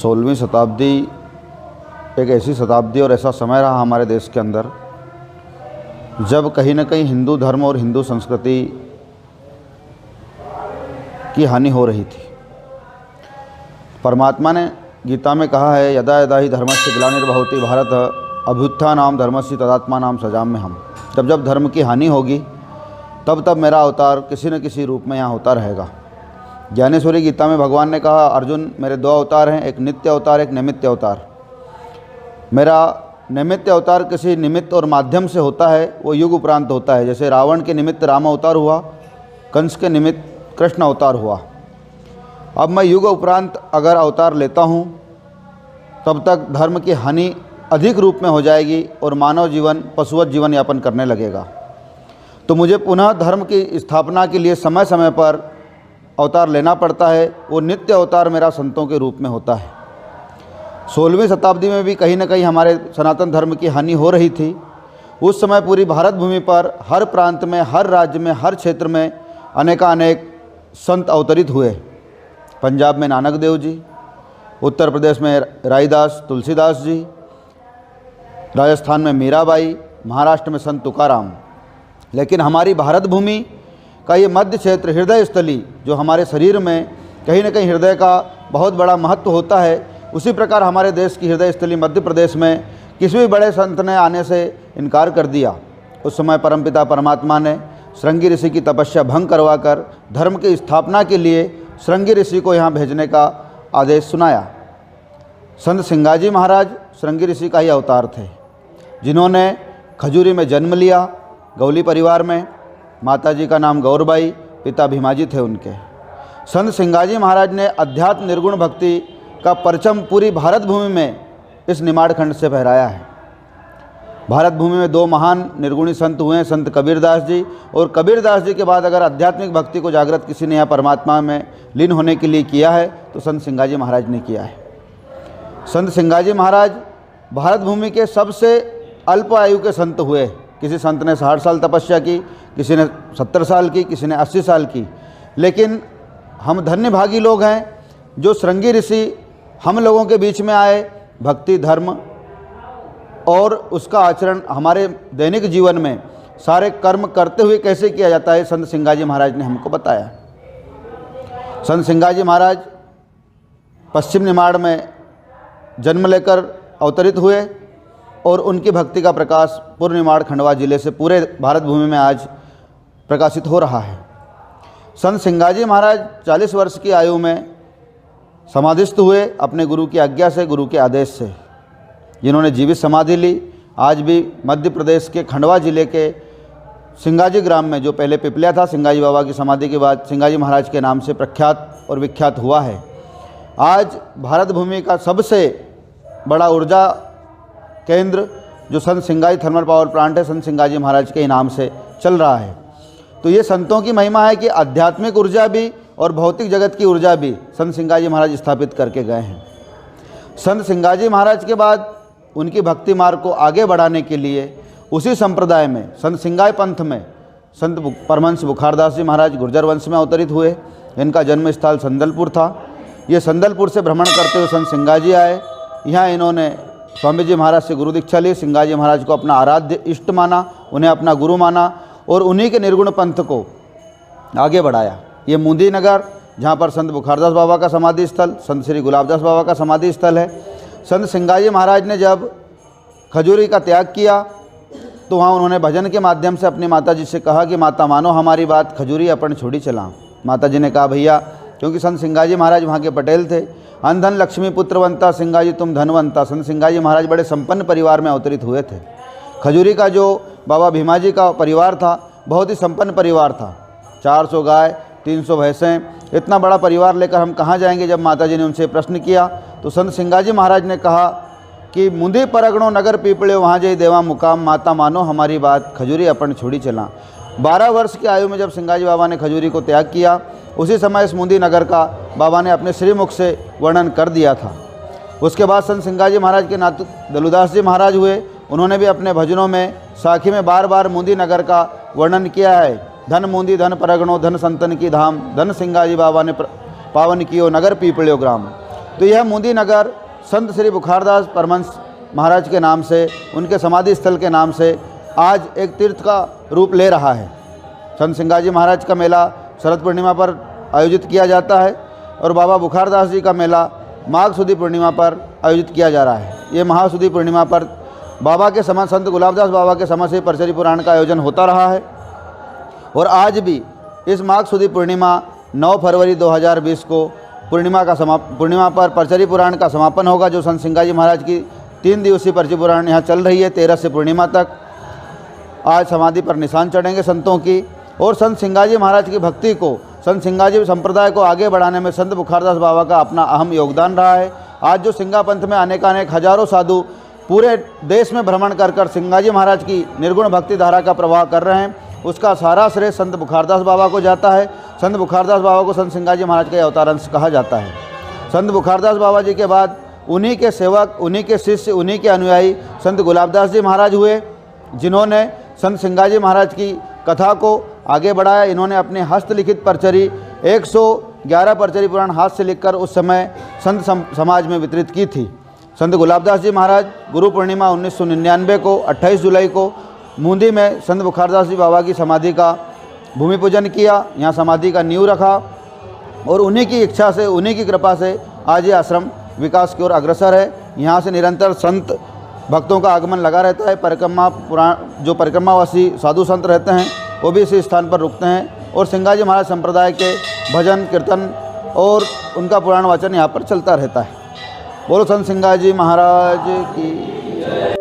16वीं शताब्दी एक ऐसी शताब्दी और ऐसा समय रहा हमारे देश के अंदर जब कहीं न कहीं हिंदू धर्म और हिंदू संस्कृति की हानि हो रही थी। परमात्मा ने गीता में कहा है, यदा यदा ही धर्मस्य ग्लानिर्भवति भारत अभ्युत्थानाम धर्मस्य तदात्मानाम सजाम्यहम्। जब जब धर्म की हानि होगी तब तब मेरा अवतार किसी न किसी रूप में यहाँ होता रहेगा। ज्ञानेश्वरी गीता में भगवान ने कहा, अर्जुन मेरे दो अवतार हैं, एक नित्य अवतार एक निमित्त अवतार। मेरा निमित्त अवतार किसी निमित्त और माध्यम से होता है, वो युग उपरांत होता है। जैसे रावण के निमित्त राम अवतार हुआ, कंस के निमित्त कृष्ण अवतार हुआ। अब मैं युग उपरांत अगर अवतार लेता हूँ तब तक धर्म की हानि अधिक रूप में हो जाएगी और मानव जीवन पशुवत जीवन यापन करने लगेगा। तो मुझे पुनः धर्म की स्थापना के लिए समय समय पर अवतार लेना पड़ता है। वो नित्य अवतार मेरा संतों के रूप में होता है। 16वीं शताब्दी में भी कहीं न कहीं हमारे सनातन धर्म की हानि हो रही थी। उस समय पूरी भारत भूमि पर हर प्रांत में, हर राज्य में, हर क्षेत्र में अनेकानेक संत अवतरित हुए। पंजाब में नानक देव जी, उत्तर प्रदेश में राईदास तुलसीदास जी, राजस्थान में मीराबाई, महाराष्ट्र में संत तुकाराम। लेकिन हमारी भारत भूमि का ये मध्य क्षेत्र, हृदय स्थली, जो हमारे शरीर में कहीं न कहीं हृदय का बहुत बड़ा महत्व होता है, उसी प्रकार हमारे देश की हृदय स्थली मध्य प्रदेश में किसी भी बड़े संत ने आने से इनकार कर दिया। उस समय परमपिता परमात्मा ने श्रृंगी ऋषि की तपस्या भंग करवाकर धर्म की स्थापना के लिए श्रृंगी ऋषि को यहाँ भेजने का आदेश सुनाया। संत सिंगाजी महाराज श्रृंगी ऋषि का ही अवतार थे, जिन्होंने खजूरी में जन्म लिया, गौली परिवार में। माताजी का नाम गौरबाई, पिता भीमाजी थे उनके। संत सिंगाजी महाराज ने अध्यात्म निर्गुण भक्ति का परचम पूरी भारत भूमि में इस निमाड़ खंड से फहराया है। भारत भूमि में दो महान निर्गुणी संत हुए हैं, संत कबीरदास जी। और कबीरदास जी के बाद अगर आध्यात्मिक भक्ति को जागृत किसी ने यहाँ परमात्मा में लीन होने के लिए किया है तो संत सिंगाजी महाराज ने किया है। संत सिंगाजी महाराज भारत भूमि के सबसे अल्प आयु के संत हुए। किसी संत ने 60 साल तपस्या की, किसी ने 70 साल की, किसी ने 80 साल की। लेकिन हम धन्य भागी लोग हैं जो श्रृंगी ऋषि हम लोगों के बीच में आए। भक्ति, धर्म और उसका आचरण हमारे दैनिक जीवन में सारे कर्म करते हुए कैसे किया जाता है, संत सिंगाजी महाराज ने हमको बताया। संत सिंगाजी महाराज पश्चिम निमाड़ में जन्म लेकर अवतरित हुए और उनकी भक्ति का प्रकाश पूर्व निमाड़ खंडवा जिले से पूरे भारत भूमि में आज प्रकाशित हो रहा है। संत सिंगाजी महाराज 40 वर्ष की आयु में समाधिस्थ हुए अपने गुरु की आज्ञा से, गुरु के आदेश से, जिन्होंने जीवित समाधि ली। आज भी मध्य प्रदेश के खंडवा जिले के सिंगाजी ग्राम में, जो पहले पिपलिया था, सिंगाजी बाबा की समाधि के बाद सिंगाजी महाराज के नाम से प्रख्यात और विख्यात हुआ है। आज भारत भूमि का सबसे बड़ा ऊर्जा केंद्र जो संत सिंगाजी थर्मल पावर प्लांट है, संत सिंगाजी महाराज के नाम से चल रहा है। तो ये संतों की महिमा है कि आध्यात्मिक ऊर्जा भी और भौतिक जगत की ऊर्जा भी संत सिंगाजी महाराज स्थापित करके गए हैं। संत सिंगाजी महाराज के बाद उनकी भक्ति मार्ग को आगे बढ़ाने के लिए उसी संप्रदाय में, संत सिंगाई पंथ में, संत परमहंस बुखारदास जी महाराज गुर्जर वंश में अवतरित हुए। इनका जन्म स्थल संदलपुर था। ये संदलपुर से भ्रमण करते हुए संत सिंगाजी आए। यहाँ इन्होंने स्वामी जी महाराज से गुरु दीक्षा ली। सिंगाजी महाराज को अपना आराध्य इष्ट माना, उन्हें अपना गुरु माना और उन्हीं के निर्गुण पंथ को आगे बढ़ाया। ये मुंदी नगर, जहाँ पर संत बुखारदास बाबा का समाधि स्थल, संत श्री गुलाबदास बाबा का समाधि स्थल है। संत सिंगाजी महाराज ने जब खजूरी का त्याग किया तो वहाँ उन्होंने भजन के माध्यम से अपनी माता जी से कहा कि माता मानो हमारी बात, खजूरी अपन छोड़ी चला। माता जी ने कहा भैया, क्योंकि संत सिंगाजी महाराज वहाँ के पटेल थे, अन धन लक्ष्मी पुत्रवंता सिंगाजी तुम धनवंता। संत सिंगाजी महाराज बड़े संपन्न परिवार में अवतरित हुए थे। खजूरी का जो बाबा भीमाजी का परिवार था, बहुत ही संपन्न परिवार था। 400 गाय, 300 भैंसें, इतना बड़ा परिवार लेकर हम कहाँ जाएंगे। जब माताजी ने उनसे प्रश्न किया तो संत सिंगाजी महाराज ने कहा कि मुंदी परगणों नगर पीपड़े वहाँ जय देवा मुकाम, माता मानो हमारी बात, खजूरी अपन छोड़ी चला। 12 वर्ष की आयु में जब सिंगाजी बाबा ने खजूरी को त्याग किया, उसी समय इस मुंदी नगर का बाबा ने अपने श्रीमुख से वर्णन कर दिया था। उसके बाद संत सिंगाजी महाराज के नातू दलुदास जी महाराज हुए। उन्होंने भी अपने भजनों में साखी में बार बार मुंदी नगर का वर्णन किया है। धन मुंदी धन परगणों धन संतन की धाम, धन सिंगाजी बाबा ने पावन कियो नगर पीपल्यो ग्राम। तो यह मुंदी नगर संत श्री बुखारदास परमहंस महाराज के नाम से, उनके समाधि स्थल के नाम से आज एक तीर्थ का रूप ले रहा है। संत सिंगाजी महाराज का मेला शरद पूर्णिमा पर आयोजित किया जाता है और बाबा बुखारदास जी का मेला माघ सुदी पूर्णिमा पर आयोजित किया जा रहा है। ये महासुदी पूर्णिमा पर बाबा के समय, संत गुलाबदास बाबा के समय से परचरी पुराण का आयोजन होता रहा है और आज भी इस माघ सुदी पूर्णिमा 9 फरवरी 2020 को पूर्णिमा पर परचरी पुराण का समापन होगा, जो संत सिंगाजी महाराज की 3 दिवसीय परचरी पुराण यहाँ चल रही है। 13 से पूर्णिमा तक आज समाधि पर निशान चढ़ेंगे संतों की, और संत सिंगाजी महाराज की भक्ति को, संत सिंगाजी संप्रदाय को आगे बढ़ाने में संत बुखारदास बाबा का अपना अहम योगदान रहा है। आज जो सिंगा पंथ में अनेकानेक हजारों साधु पूरे देश में भ्रमण कर कर सिंगाजी महाराज की निर्गुण भक्ति धारा का प्रवाह कर रहे हैं, उसका सारा श्रेय संत बुखारदास बाबा को जाता है। संत बुखारदास बाबा को संत सिंगाजी महाराज का अवतार अंश कहा जाता है। संत बुखारदास बाबा जी के बाद उन्हीं के सेवक, उन्हीं के शिष्य, उन्हीं के अनुयायी संत गुलाबदास जी महाराज हुए, जिन्होंने संत सिंगाजी महाराज की कथा को आगे बढ़ाया। इन्होंने अपने हस्तलिखित परचरी 111 परचरी पुराण हाथ से लिखकर उस समय संत समाज में वितरित की थी। संत गुलाबदास जी महाराज गुरु पूर्णिमा 1999 को 28 जुलाई को मुंदी में संत बुखारदास जी बाबा की समाधि का भूमि पूजन किया, यहाँ समाधि का नींव रखा और उन्हीं की इच्छा से, उन्हीं की कृपा से आज ये आश्रम विकास की ओर अग्रसर है। यहाँ से निरंतर संत भक्तों का आगमन लगा रहता है। जो परिक्रमावासी साधु संत रहते हैं वो भी इसी स्थान पर रुकते हैं और सिंगाजी महाराज संप्रदाय के भजन कीर्तन और उनका पुराण वाचन यहाँ पर चलता रहता है। बोलो संत सिंगाजी महाराज की।